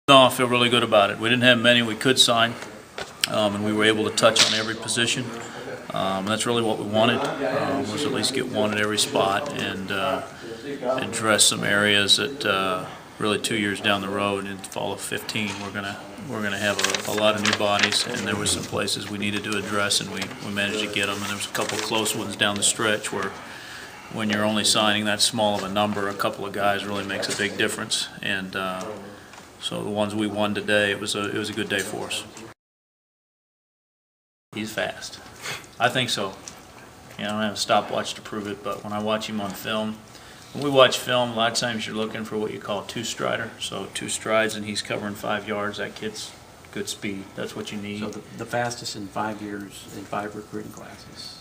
No, I feel really good about it. We didn't have many we could sign, and we were able to touch on every position. That's really what we wanted, was at least get one at every spot and address some areas that really 2 years down the road in the fall of 15 we're gonna have a lot of new bodies, and there were some places we needed to address, and we managed to get them. And there was a couple close ones down the stretch where, when you're only signing that small of a number, a couple of guys really makes a big difference. And so the ones we won today, it was a good day for us. He's fast. I think so. I don't have a stopwatch to prove it, but when I watch him on film, when we watch film, a lot of times you're looking for what you call a two-strider. So 2 strides and he's covering 5 yards. That kid's good speed. That's what you need. So the fastest in 5 years in 5 recruiting classes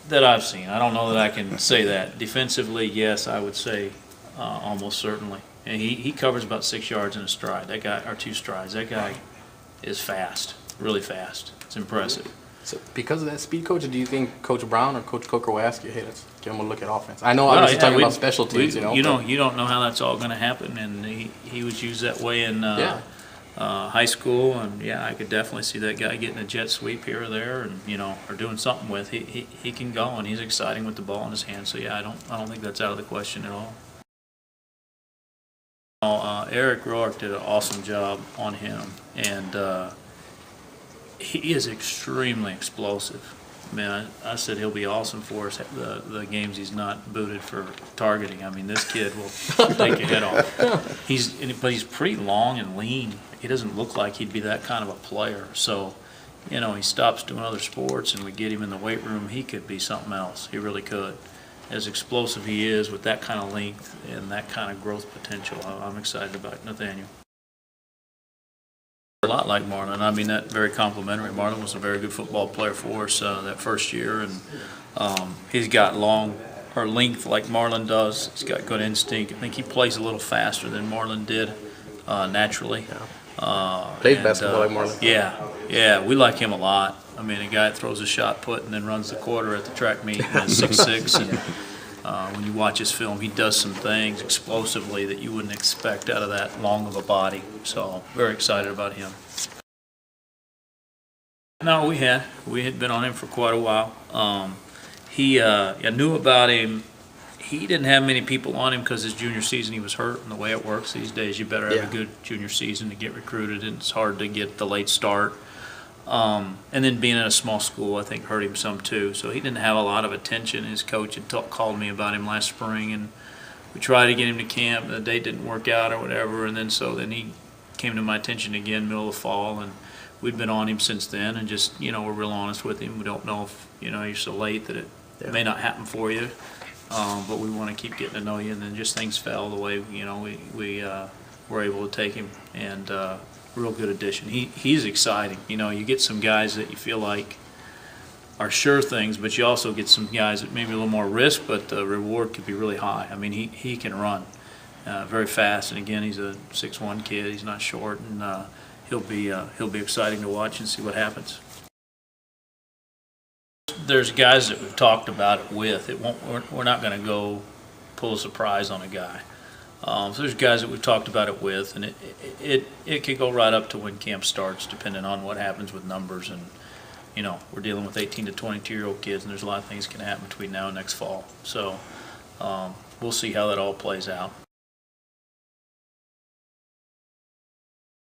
that I've seen. I don't know that I can say that. Defensively, yes, I would say almost certainly. And he covers about 6 yards in a stride. That guy, or 2 strides. That guy is fast, really fast. It's impressive. So because of that speed, Coach, do you think Coach Brown or Coach Coker will ask you, hey, let's give him a look at offense? I know obviously talking about special teams, you know. You don't know how that's all going to happen, and he was used that way in high school, and yeah, I could definitely see that guy getting a jet sweep here or there, and or doing something with. He can go, and he's exciting with the ball in his hand. So yeah, I don't think that's out of the question at all. Eric Roark did an awesome job on him, and he is extremely explosive. Man, I said he'll be awesome for us the games he's not booted for targeting. I mean, this kid will take your head off. But he's pretty long and lean. He doesn't look like he'd be that kind of a player. So, he stops doing other sports and we get him in the weight room, he could be something else. He really could. As explosive he is with that kind of length and that kind of growth potential, I'm excited about Nathaniel. A lot like Marlon. I mean, that very complimentary. Marlon was a very good football player for us that first year, and he's got length like Marlon does. He's got good instinct. I think he plays a little faster than Marlon did naturally. Plays basketball like Marlon. Yeah, we like him a lot. I mean, a guy that throws a shot put and then runs the quarter at the track meet and is 6'6", and when you watch his film, he does some things explosively that you wouldn't expect out of that long of a body. So very excited about him. No, we had been on him for quite a while. I knew about him. He didn't have many people on him because his junior season he was hurt, and the way it works these days, you better have a good junior season to get recruited, and it's hard to get the late start. And then being in a small school, I think, hurt him some too. So he didn't have a lot of attention. His coach had called me about him last spring, and we tried to get him to camp. The date didn't work out or whatever, and then he came to my attention again middle of the fall, and we'd been on him since then. And just we're real honest with him. We don't know if you're so late that it may not happen for you, but we want to keep getting to know you. And then just things fell the way we were able to take him, and real good addition. He's exciting. You get some guys that you feel like are sure things, but you also get some guys that maybe a little more risk, but the reward could be really high. I mean, he can run very fast, and again, he's a 6'1" kid. He's not short, and he'll be exciting to watch and see what happens. There's guys that we've talked about it with. We're not going to go pull a surprise on a guy. So there's guys that we've talked about it with, and it could go right up to when camp starts, depending on what happens with numbers. And we're dealing with 18 to 22-year-old kids, and there's a lot of things can happen between now and next fall. So we'll see how that all plays out.